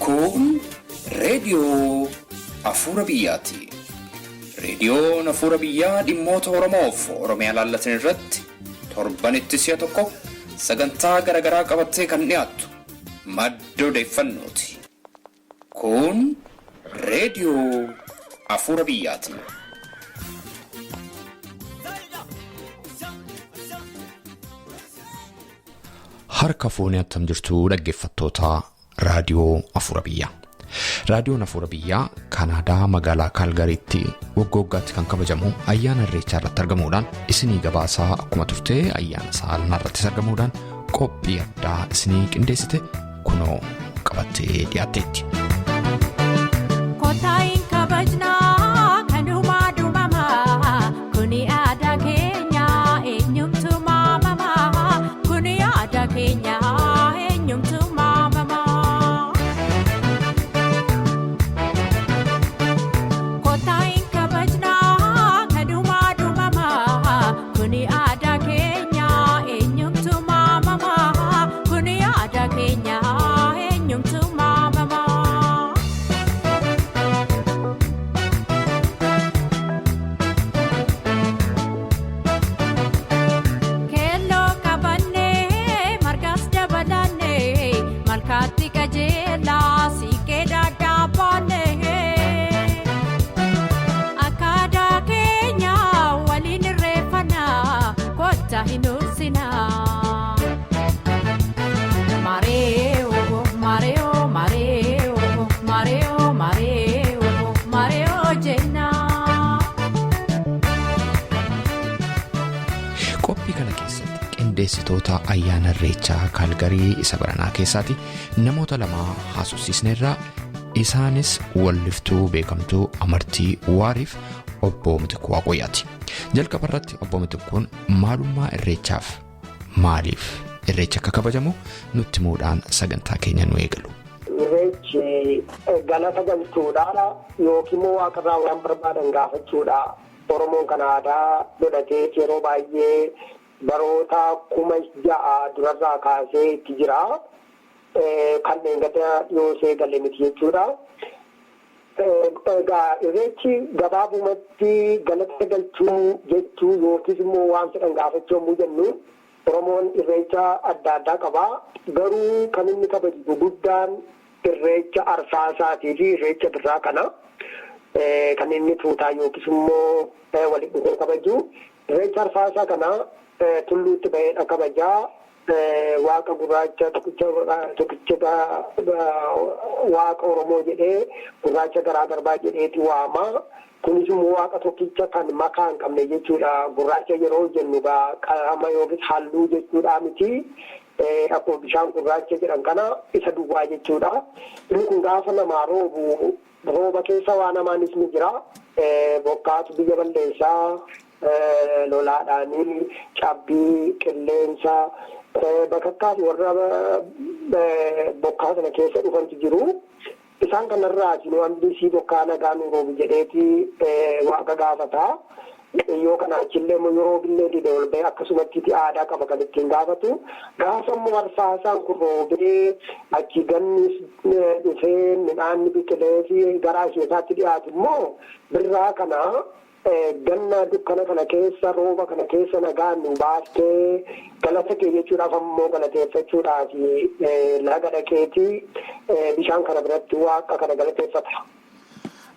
Kun reediyoo Afuura Biyyaati. Reediyoon Afuura Biyyaa dhimmoota Oromoof Oromiyaa laallatan irratti torbanitti si'a tokko sagantaa garaagaraa qabattee kan dhiyaattu madda odeeffannooti. Kun reediyoo Afuura Biyyaati. Harka fuunee attam jirtu dhaggeeffattoota raadiyoo Afuura Biyyaa. Raadiyoon Afuura Biyyaa Kanaadaa magaalaa Kaalgariitti waggooggaatti kan kabajamu ayyaana irreechaa irratti argamuudhaan isinii gabaasaa akkuma turte ayyaana saalnaa irrattis argamuudhaan qophii addaa isinii qindeessite kunoo qabattee dhiyaatteetti. Qindeessitoota ayyaana irreechaa Kaalgarii isa baranaa keessaati namoota lama haasofsiisneerra. Isaanis walliftuu beekamtuu Amartii Waariif obbo Mitikuu Waaqooyaati. Jalqaba irratti obbo Mitikkuun maalummaa irreechaaf maaliif irreecha akka kabajamu nutti himuudhaan sagantaa keenya nu eegalu. Irreechi galata galchuudha yookiin waaqarraa waan barbaadan gaafachuudha. Oromoon kan aadaa godhatee yeroo baay'ee baroota 6,000 durarraa kaasee itti jira. Kanneen gada dhiyoosee galee miti jechuudha. Irreechi gabaabumatti galata galchuu jechuu yookiis immoo waan fedhan gaafachuu yommuu jennu Oromoon irreecha adda addaa qaba. Garuu kan inni kabaju guddaan irreecha arfaasaatii fi irreecha birraa kana. Kan inni tuutaa yookiis immoo walitti dhufee kabaju. Irreecha arfaasaa kana tulluutti bahee kabajaa. Waaqa gurraacha tokkicha waaqa Oromoo jedhee gurraacha garaa garbaa jedheeti waama. Kunis immoo waaqa tokkicha kan makaa hin qabne jechuudha. Gurraacha yeroo jennu qaama yookiis halluu jechuudha miti. Akkuma bishaan gurraacha jedhan kana isa duwwaa jechuudha. Inni kun gaafa namaa rooba keessa waan hamaanis ni jira. Bokkaatu biyya balleessaa. Lolaadhaanii cabbii qilleensa bakakkaaf warra bokkaa sana keessa dhufantu jiru. Isaan kanarraati nu hambisii bokkaa nagaa nu roobu jedheeti waaqa gaafata. Yoo kana achillee yeroo billee dide ol bahee akkasumatti aadaa qaba kan ittiin gaafatu. Gaafa immoo arfaasaan kun roobee achi gannis dhufee midhaan biqilee fi garaa isheesaatti dhiyaatu immoo birraa kana. Ganna dukkana kana keessa rooba kana keessa nagaan nu baaftee galata kee jechuudhaaf ammoo galateeffachuudhaaf laga dhaqeetii bishaan kana biratti waaqa kana galateeffata.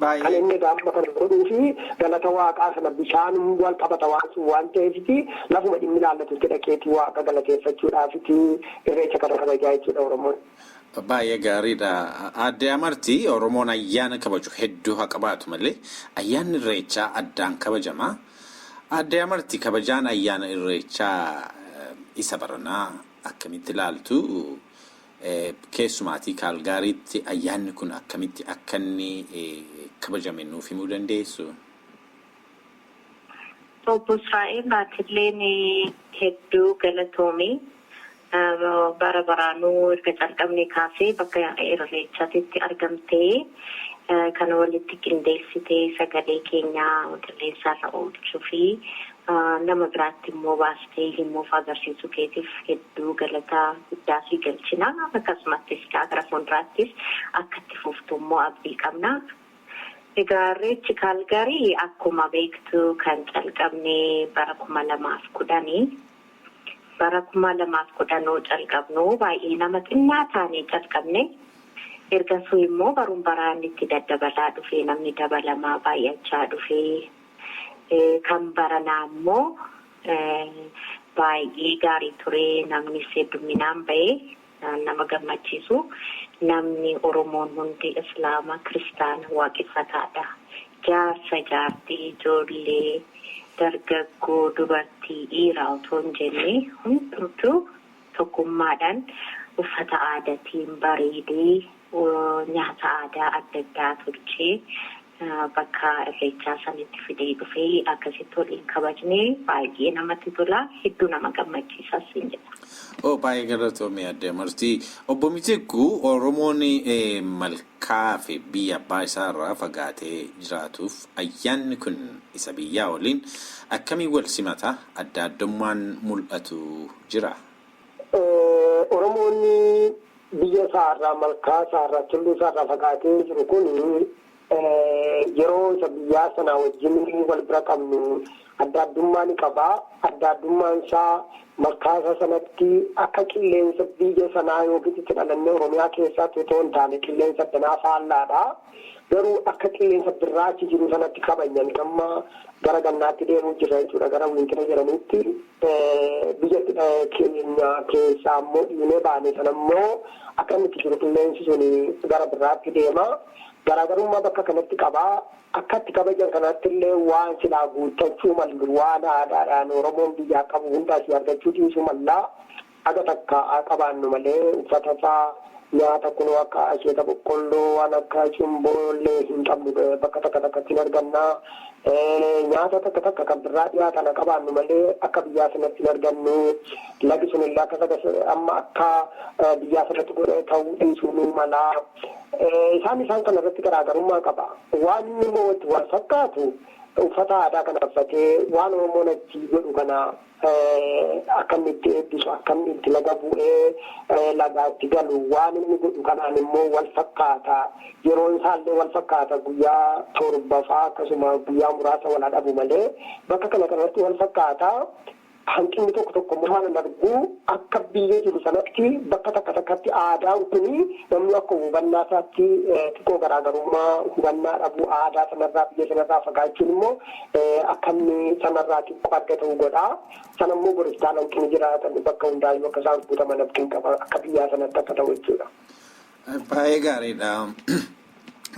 Kan inni gaafa kana godhuu fi galata waaqaa sana bishaan wal qabata waan ta'eefiti lafuma dhimmi ilaallatutti dhaqeetii waaqa galateeffachuudhaafiti irreecha kana kabajaa jechuudha Oromoon. Baay'ee gaariidha. Aadde Amartii Oromoon ayyaana kabaju hedduu haa qabaatu malee ayyaanni irreechaa addaan kabajama. Aadde Amartii kabajaan ayyaana irreechaa isa baranaa akkamitti ilaaltu? Keessumaatii Kaalgaariitti ayyaanni kun akkamitti akka inni kabajame nuuf himuu dandeessu? Obbo Israa'el Baatilleen hedduu galatoomii. Bara baraanuu erga calqabne kaasee bakka irreechaatti argamtee kan walitti qindeessitee sagalee keenya qilleensaarra oolchuu fi nama biraatti immoo baastee himuuf agarsiisu keetiif hedduu galataa guddaa si galchina. Akkasumattis gara fuulduraattis akka itti fuftu immoo abdii qabna. Egaa irreechi Kaalgarii akkuma beektu kan calqabne bara 2010 bara 2010 calqabnu baay'ee nama xinnaa taanee calqabne. Ergasuu immoo baruun baraan itti daddabalaa dhufee namni dabalamaa baay'achaa dhufee kan baranaa immoo baay'ee gaarii ture namni hedduminaan bahee nama gammachiisu namni Oromoon hundi Islaama Kiristaana waaqeffataadha. Jaarsa jaartii ijoollee dargaggoo dubartii dhiiraa otoo hin jenne hundumtuu tokkummaadhaan uffata aadaatiin bareedee nyaata aadaa adda addaa tolchee bakka irreechaa sanitti fidee dhufee akkasitti waliin kabajnee baay'ee namatti tola hedduu nama gammachiisas hin jedha. Baay'ee galatoomii Aadde Amartii. Obbo Mitikuu Oromoon malkaa fi biyya abbaa isaarraa fagaatee jiraatuuf ayyaanni kun isa biyyaa waliin akkamiin wal simata adda addummaan mul'atu jira? Oromoonni biyya isaarraa malkaa isaarraa tulluu isaarraa fagaatee jiru kun yeroo isa biyyaa sanaa wajjin wal bira qabnu adda addummaa ni qaba. Adda addummaan isaa malkaa isa sanatti akka qilleensa biyya sanaa yookiin itti dhalannee Oromiyaa keessatti otoo hin taane qilleensa danaa faallaadha. Garuu akka qilleensa birraachi jiru sanatti kabajan amma gara gannaatti deemuu jira jechuudha. Gara winkina jedhanitti biyya keenya keessaa immoo dhiinee baane sana immoo akka inni itti jiru qilleensi sun gara birraatti deema. Garaagarummaa bakka kanatti qabaa. Akka itti kabajan kanatti illee waan silaa guuttachuu mallu waan aadaadhaan Oromoon biyyaa qabu hundaas argachuu dhiisuu mallaa aga takka qabaannu malee uffata isaa nyaata kun akka asheeta boqqolloo waan akka cimboollee hin qabnu bakka takkatti hin argannaa. Nyaata takka kan birraa dhiyaatan qabaannu malee akka biyyaa sanatti hin argannu. Lagi sun illee akka amma akka biyyaa sanatti ta'uu dhiisuu malaa. Isaan kana irratti garaagarummaa qaba. Waan inni immoo wal fakkaatu uffata aadaa kana uffatee waan Oromoon achi godhu kana akka inni itti eebbisu akka inni itti laga bu'ee lagaatti galu waan inni godhu kanaan immoo wal fakkaata. Yeroon isaallee wal fakkaata guyyaa torbafaa akkasuma guyyaa muraasa wal dhabu malee bakka kanatti wal fakkaata. Hanqinni tokko waan argu akka biyya jiru sanatti bakka takkatti aadaan kuni namni akka hubannaa isaatti xiqqoo garaagarummaa hubannaa dhabu aadaa sanarraa biyya sanarraa fagaachuun immoo akka inni sanarraa xiqqoo adda ta'uu godha. Sana immoo goristaan hanqinni jiraatan bakka hundaayyuu akka isaan guutaman abdiin qaba akka biyyaa sanatti akka ta'u jechuudha. Baay'ee gaariidha.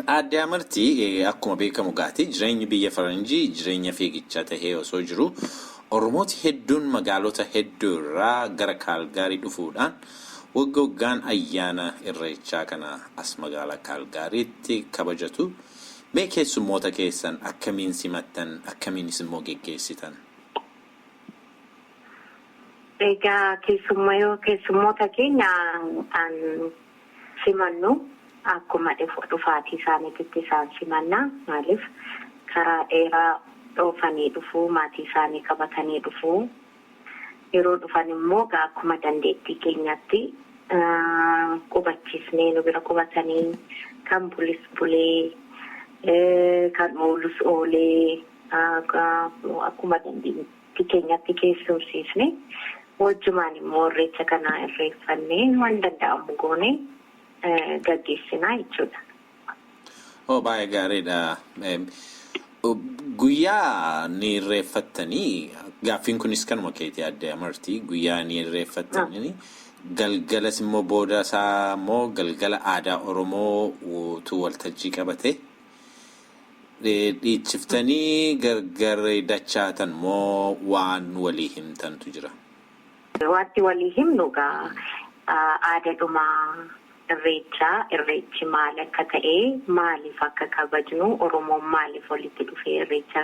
Aadde Amartii akkuma beekamu gaati jireenyi biyya faranjii jireenya fiigichaa tahee osoo jiru. Oromooti hedduun magaalota hedduu irraa gara Kaalgaarii dhufuudhaan waggaan ayyaana irreechaa kana as magaalaa Kaalgaariitti kabajatu. Mee keessummoota keessan akkamiin simattan akkamiinis immoo geggeessitan? Egaa keessummoota keenya simannu akkuma dhufaatii isaaniitti isaan simanna. Maaliif karaa dheeraa dhoofanii dhufuu maatii isaanii qabatanii dhufuu yeroo dhufan immoo akkuma dandeettii keenyatti qubachiisnee nu bira qubatanii kan bulis bulee kan oolus oolee akkuma dandeettii keenyatti keessumsiisne wajjumaan immoo irreecha kana irreeffannee waan danda'amu goone gaggeessinaa jechuudha. Baay'ee gaariidha. Guyyaa ni irreeffattanii gaaffiin kunis kanuma keetii Aadde Amartii guyyaa ni irreeffattanii galgalas immoo booda isaa immoo galgala aadaa Oromoo tu waltajjii qabate dhiichiftanii gargar dachaatan moo waan walii himtantu jira? Wanti walii himnu aadaadhumaa irreechi maal akka ta'e maaliif akka kabajnu Oromoon maaliif walitti dhufee irreecha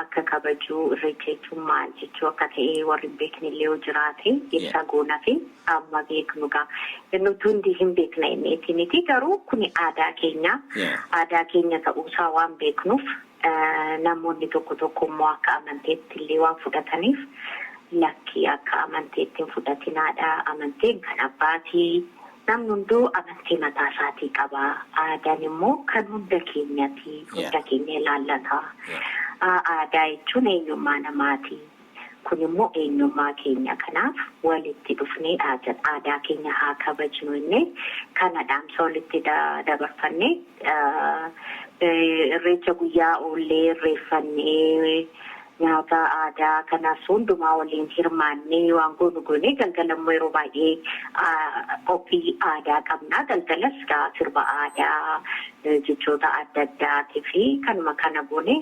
akka kabaju irreecha jechuun maal jechuu akka ta'e warri beeknillee yoo jiraate ibsa goona fi amma beeknu nuti hundi hin beekna inniiti miti garuu kuni aadaa keenya ta'uusaa waan beeknuuf namoonni tokko tokko immoo akka amanteetti illee waan fudhataniif lakkii akka amanteetti hin fudhatinaadha. Amanteen kan abbaatii namni hunduu amantii mataa isaatii qaba. Aadaan immoo kan hunda keenyati. Hunda keenya ilaallata. Aadaa jechuun eenyummaa namaati. Kun immoo eenyummaa keenya. Kanaaf walitti dhufnee aadaa keenya haa kabajnu innee kanadhaan walitti dabarfannee irreecha guyyaa oollee irreeffannee nyaata aadaa kanas hundumaa waliin hirmaannee waan goonee galgalammoo yeroo baay'ee qophii aadaa qabna. Galgalas sirba aadaa jechoota adda addaatii fi kanuma kana goone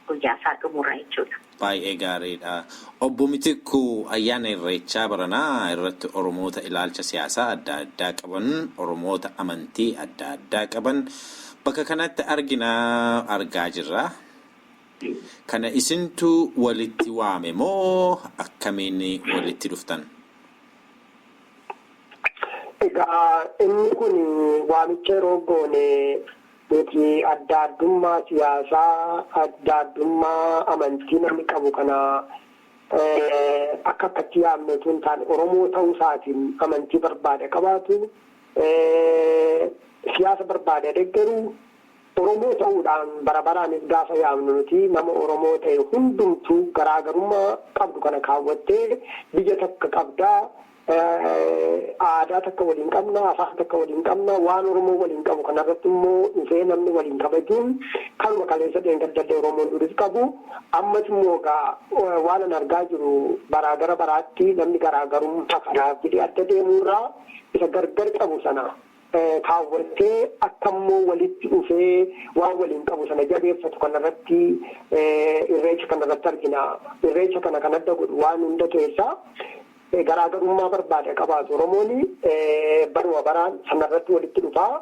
guyyaa isaa xumurra jechuudha. Baay'ee gaariidha. Obbo Mitikuu ayyaana irreechaa baranaa irratti Oromoota ilaalcha siyaasaa adda addaa qaban, Oromoota amantii adda addaa qaban bakka kanatti argaa jirra. Kana isintu walitti waame moo akkamiin walitti dhuftan? Egaa inni kun waamicha yeroo goone nuti adda addummaa siyaasaa, adda addummaa amantii namni qabu kana akkatti yaamne tun taane Oromoo ta'uu isaatiin amantii barbaade qabaatu, siyaasa barbaade deeggaru. Oromoo ta'uudhaan barabaraanis gaafa yaamnu nuti nama Oromoo ta'e hundumtuu garaagarummaa qabdu kana kaawwattee biyya takka qabdaa, aadaa takka waliin qabna, afaan takka waliin qabna, waan Oromoo waliin qabu kanarratti immoo dhufee namni waliin kabajuun kanuma kaleessa dheengaddaddee Oromoon duris qabu. Ammas immoo waan argaa jiru baraagara baraatti namni garaagarummaa kanaaf jedhee adda deemuurraa isa gargar qabu sana kaawwattee akkammoo walitti dhufee waan waliin qabu sana jabeeffatu kanarratti irreecha kanarratti argina. Irreecha kana kan adda godhu waan hunda keessaa garaagarummaa barbaade qabaatu Oromoon baruma baraan sanarratti walitti dhufaa.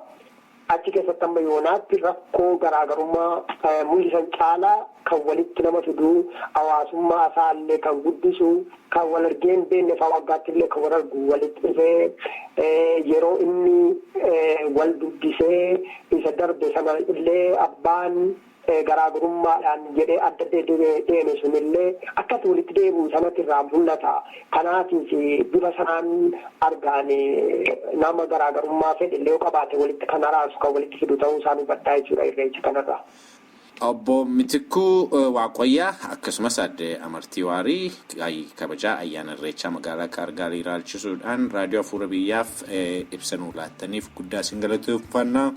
Achi keessatti amma yoonaatti rakkoo garaagarummaa mul'isan caalaa kan walitti nama fiduu, hawaasummaa isaallee kan guddisu, kan wal argeen beekne fa'aa waggaatti illee kan wal argu walitti dhufee yeroo inni wal dubbisee isa darbe sana illee abbaan garaagarummaadhaan jedhee adda deeme sunillee akkatti walitti deebi'u sanatti irraa mul'ata. Kanaatiif bifa sanaan argaan nama garaagarummaa fedhillee qabaate walitti kan araasu kan walitti fidu ta'uu isaa hubadhaa jechuudha irreecha kanarraa. Obbo Mitikuu Waaqoyyaa akkasumas adde Amartii Waarii kabajaa ayyaana irreechaa magaalaa Kaargaarii ilaalchisuudhaan raadiyoo Afuura Biyyaaf ibsa nuu laattaniif guddaa isin galateeffanna.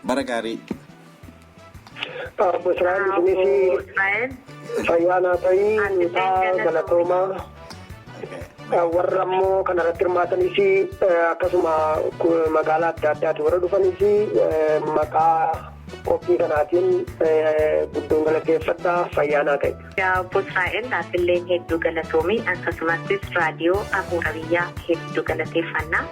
Bara gaarii. Obbo Israa'el isinis fayyaanaa ta'ii galatoomaa. Warra ammoo kanarratti hirmaatanis akkasuma magaalaa adda addaati warra dhufanis maqaa qophii kanaatiin guddoon galateeffadhaa fayyaanaa ta'e. Obbo Israa'el aatillee hedduu galatoomii akkasumas raadiyoo Afuura Biyyaa hedduu galateeffannaa.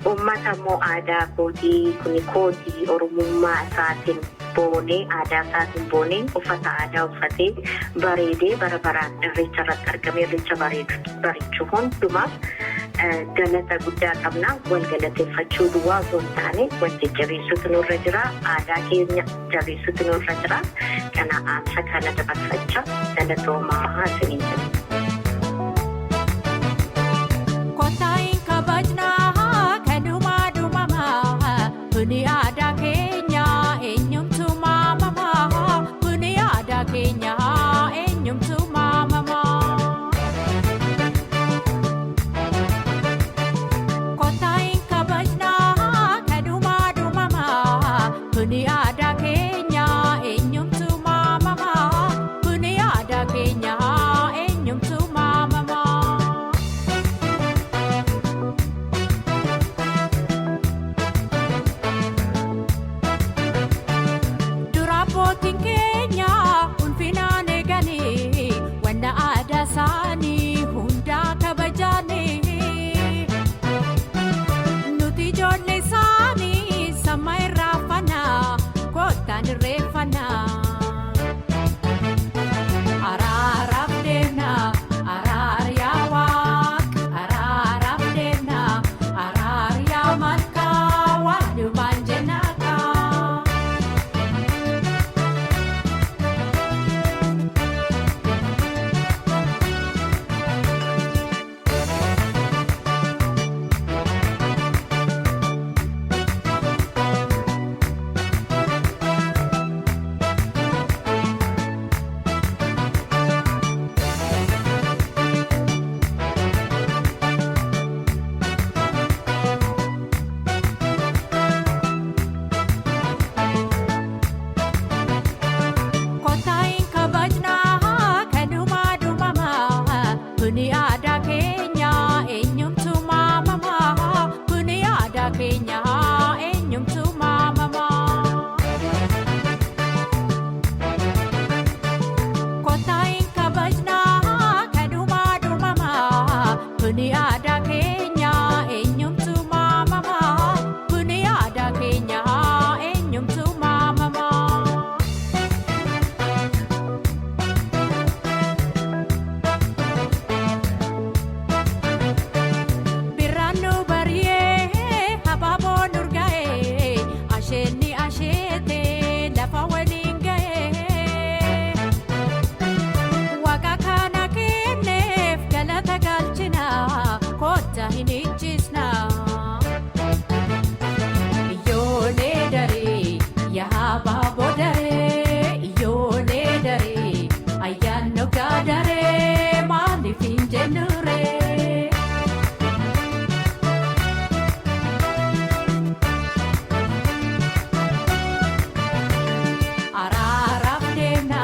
Uummata immoo aadaa kootii kuni kootii Oromummaa isaatiin boonee aadaa isaatiin boonee uffata aadaa uffatee bareedee bara baraan irreecha irratti argamee irreecha bareechuu hundumaaf galata guddaa qabna. Wal galateeffachuu duwwaa osoo hin taane wal jajjabeessuutu nurra jira. Aadaa keenya jabeessuutu nurra jira. Kana aamsa kana dabarfachaa galatoomaa isiniin jedhu. Kuni aadaa keenya eenyumtu maamamaa. Kuni aadaa keenya eenyumtu maamamaa. Kotaayin kabajnaa kanumaa dhumamaa. Kuni aadaa keenya eenyumtu maamamaa. Kuni aadaa keenya eenyumtu maamamaa. Nuti ijoollee isaanii sama irraa fanaa kottaan irreeffannaa. Araaraaf deemnaa araar yaa Waaqa araaraaf deemnaa araar yaa Malkaa walumaan jennaakaa. gammachiisna. Ijoollee daree yaa baaboo daree ijoollee daree ayyaan dhugaa daree maaliif hin jennuree. Araaraaf deemna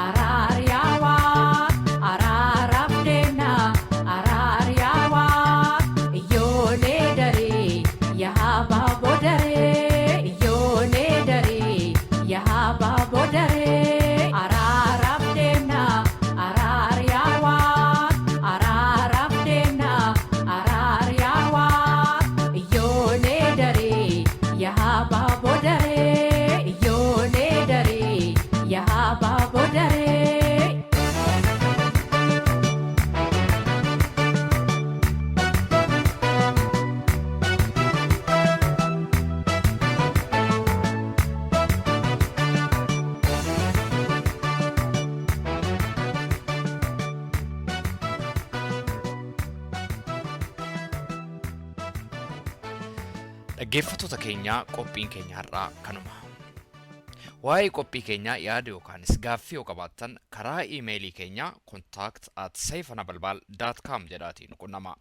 araar yaa Waaq araaraaf deemna araar yaa Waaq ijoollee daree yaa baaboo daree ijoollee daree yaa baaboo daree araaraaf deemna araar yaa Waaq araaraaf deemna araar yaa Waaq ijoollee daree yaa baaboo daree ijoollee daree yaa baaboo daree. Dhaggeeffattoota keenyaa qophiin keenya har'aa kanuma. Waa'ee qophii keenyaa yaada yookaanis gaaffii yoo qabaattan karaa iimeelii keenyaa contact@saifanabalbal.com jedhaatiin qunnamaa.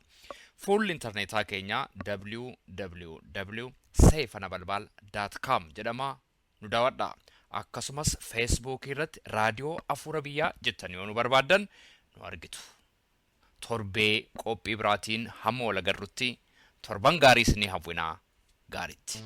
Fuulli intarneetaa keenyaa www.saifanabalbal.com jedhamaa nu daawwadhaa. Akkasumas feesbuukii irratti raadiyoo afuura biyyaa jettanii yoo nu barbaaddan nu argitu. Torbee qophii biraatiin hamma wal agarrutti torban gaarii isinii hawwinaa gaariitti.